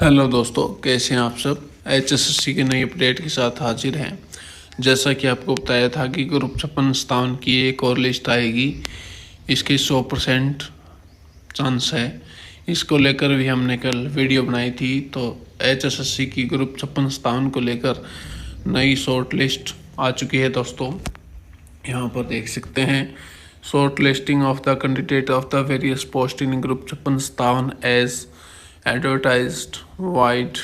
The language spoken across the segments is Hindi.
हेलो दोस्तों, कैसे हैं आप सब। एचएसएससी के नई अपडेट के साथ हाजिर हैं। जैसा कि आपको बताया था कि ग्रुप 56 की एक और लिस्ट आएगी। इसके 100% चांस है। इसको लेकर भी हमने कल वीडियो बनाई थी। तो एचएसएससी की ग्रुप 56 को लेकर नई शॉर्ट लिस्ट आ चुकी है दोस्तों। यहाँ पर देख सकते हैं short listing of the candidate of the various post in group 56 as advertised vide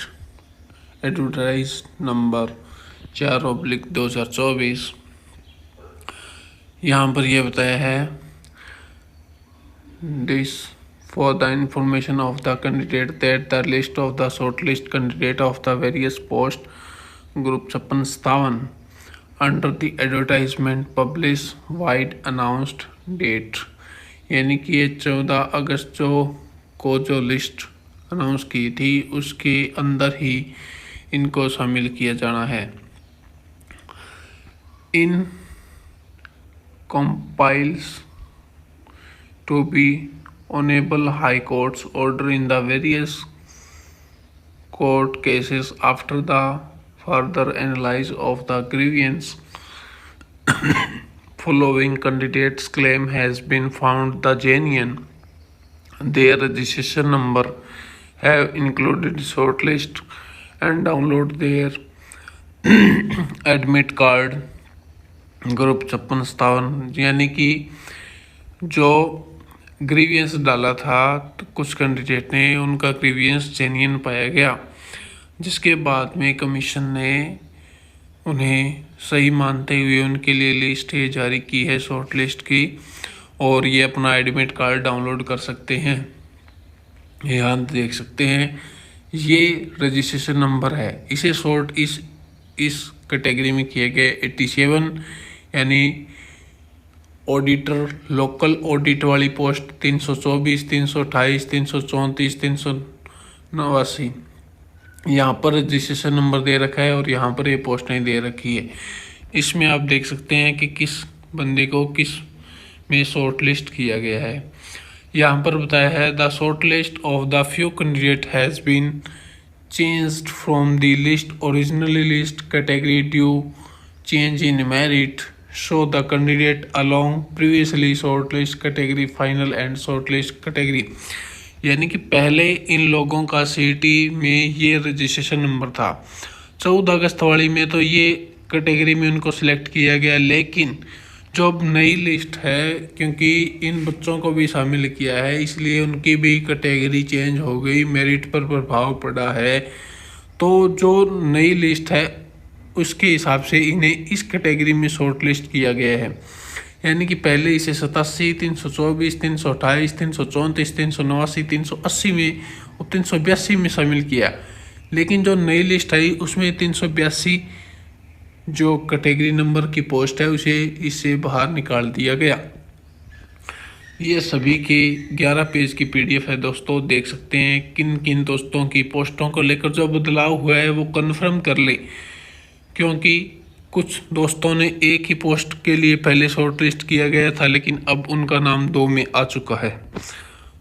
advertise number 4/2024। यहाँ पर यह बताया है this for the information of the candidate that the list of the short list candidate of the various post group 56 under the advertisement publish vide announced date. यानी कि ये 14 अगस्त को जो लिस्ट अनाउंस की थी उसके अंदर ही इनको शामिल किया जाना है। इन compiles to be enable high court's order in the various court cases after the further analysis of the grievance following candidate's claim has been found the genuine. Their registration number have included shortlist and download their admit card group 56। यानी कि जो ग्रीवियंस डाला था तो कुछ कैंडिडेट ने उनका ग्रीवियंस जेन्युइन पाया गया, जिसके बाद में कमीशन ने उन्हें सही मानते हुए उनके लिए लिस्ट जारी की है शॉर्ट लिस्ट की, और ये अपना एडमिट कार्ड डाउनलोड कर सकते हैं। यहाँ देख सकते हैं ये रजिस्ट्रेशन नंबर है। इसे शॉर्ट इस कैटेगरी में किए गए 87 यानी ऑडिटर लोकल ऑडिट वाली पोस्ट 324, 328, 334, 389 यहाँ पर रजिस्ट्रेशन नंबर दे रखा है और यहाँ पर ये पोस्टें दे रखी है। इसमें आप देख सकते हैं कि किस बंदे को किस में शॉर्ट लिस्ट किया गया है। यहाँ पर बताया है the short list of the few candidate has been changed from the list originally list category due change in merit, so the candidate along previously shortlist category final and shortlist category। यानी कि पहले इन लोगों का सीटी में ये रजिस्ट्रेशन नंबर था, 14 अगस्त वाली में तो ये कैटेगरी में उनको सिलेक्ट किया गया, लेकिन जो अब नई लिस्ट है क्योंकि इन बच्चों को भी शामिल किया है इसलिए उनकी भी कैटेगरी चेंज हो गई, मेरिट पर प्रभाव पड़ा है। तो जो नई लिस्ट है उसके हिसाब से इन्हें इस कैटेगरी में शॉर्ट लिस्ट किया गया है। यानी कि पहले इसे 87, 324, 328, 334, 389, 380 में और 382 में शामिल किया, लेकिन जो नई लिस्ट आई उसमें 382 जो कैटेगरी नंबर की पोस्ट है उसे इससे बाहर निकाल दिया गया। ये सभी के 11 पेज की पीडीएफ है दोस्तों, देख सकते हैं किन किन दोस्तों की पोस्टों को लेकर जो बदलाव हुआ है वो कन्फर्म कर ले, क्योंकि कुछ दोस्तों ने एक ही पोस्ट के लिए पहले शॉर्ट लिस्ट किया गया था लेकिन अब उनका नाम 2 में आ चुका है।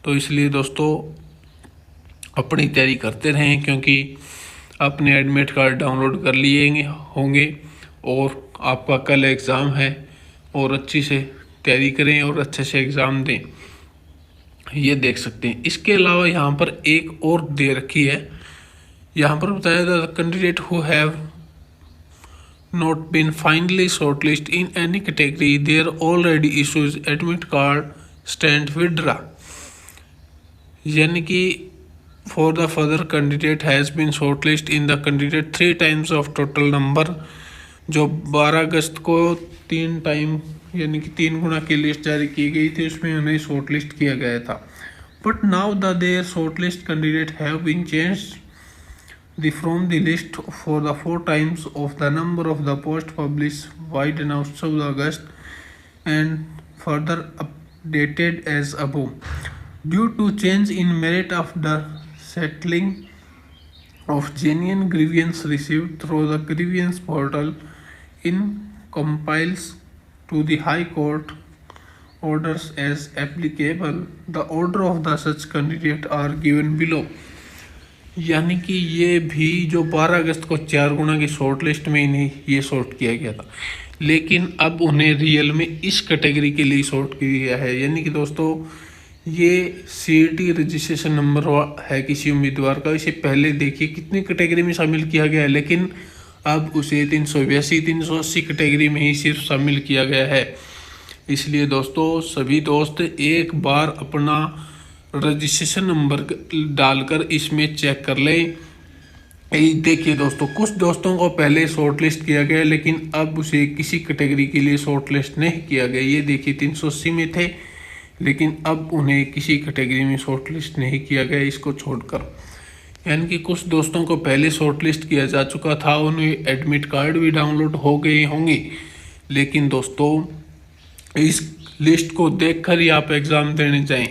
तो इसलिए दोस्तों अपनी तैयारी करते रहें, क्योंकि अपने एडमिट कार्ड डाउनलोड कर लिए होंगे और आपका कल एग्ज़ाम है, और अच्छी से तैयारी करें और अच्छे से एग्ज़ाम दें। ये देख सकते हैं। इसके अलावा यहाँ पर एक और दे रखी है, यहाँ पर बताया था candidate who have not been finally shortlist in any category there already issues admit card stand withdraw. यानी कि for the further candidate has been shortlist in the candidate 3 times of total number. जो 12 अगस्त को 3 टाइम यानी कि 3 गुना की लिस्ट जारी की गई थी उसमें उन्हें शॉर्ट लिस्ट किया गया था, but now the there short list candidate have been changed from the list for the 4 times of the number of the post publish vide announced 14 अगस्त and further updated as above due to change in merit of the settling of genuine grievance received through the grievance portal in compiles to the High Court orders as applicable. The order of the such candidate are given below। यानी कि ये भी जो 12 अगस्त को 4 गुना की शॉर्ट लिस्ट में इन्हें ये शॉर्ट किया गया था, लेकिन अब उन्हें रियल में इस कैटेगरी के लिए शॉर्ट किया है। यानी कि दोस्तों ये CET रजिस्ट्रेशन नंबर है किसी उम्मीदवार का, इसे पहले देखिए कितनी कैटेगरी में शामिल किया गया है, लेकिन अब उसे 382 380 कैटेगरी में ही सिर्फ शामिल किया गया है। इसलिए दोस्तों सभी दोस्त एक बार अपना रजिस्ट्रेशन नंबर डालकर इसमें चेक कर लें। देखिए दोस्तों कुछ दोस्तों को पहले शॉर्ट लिस्ट किया गया, लेकिन अब उसे किसी कैटेगरी के लिए शॉर्ट लिस्ट नहीं किया गया। ये देखिए 380 में थे, लेकिन अब उन्हें किसी कैटेगरी में शॉर्ट लिस्ट नहीं किया गया इसको छोड़कर। यानी कि कुछ दोस्तों को पहले शॉर्ट लिस्ट किया जा चुका था, उन्हें एडमिट कार्ड भी डाउनलोड हो गए होंगे, लेकिन दोस्तों इस लिस्ट को देखकर ही आप एग्ज़ाम देने जाएं।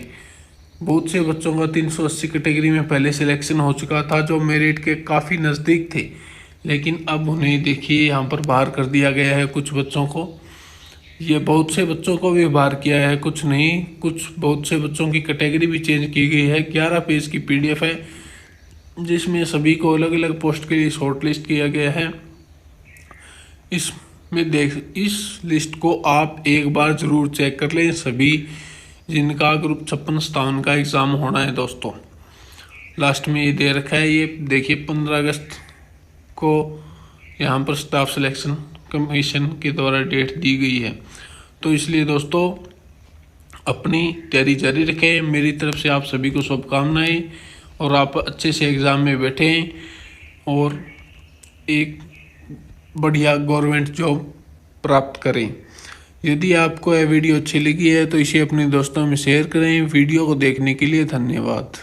बहुत से बच्चों का 380 कैटेगरी में पहले सिलेक्शन हो चुका था, जो मेरिट के काफ़ी नज़दीक थे, लेकिन अब उन्हें देखिए यहाँ पर बाहर कर दिया गया है। कुछ बच्चों को, ये बहुत से बच्चों को भी बाहर किया है, कुछ नहीं, कुछ बहुत से बच्चों की कैटेगरी भी चेंज की गई है। 11 पेज की PDF है जिसमें सभी को अलग अलग पोस्ट के लिए शॉर्ट लिस्ट किया गया है। इस लिस्ट को आप एक बार ज़रूर चेक कर लें, सभी जिनका ग्रुप 56-57 का एग्ज़ाम होना है दोस्तों। लास्ट में ये दे रखा है, ये देखिए 15 अगस्त को यहाँ पर स्टाफ सिलेक्शन कमीशन के द्वारा डेट दी गई है। तो इसलिए दोस्तों अपनी तैयारी जारी रखें। मेरी तरफ से आप सभी को शुभकामनाएं, और आप अच्छे से एग्ज़ाम में बैठें और एक बढ़िया गवर्नमेंट जॉब प्राप्त करें। यदि आपको यह वीडियो अच्छी लगी है तो इसे अपने दोस्तों में शेयर करें। वीडियो को देखने के लिए धन्यवाद।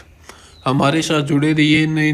हमारे साथ जुड़े रहिए नई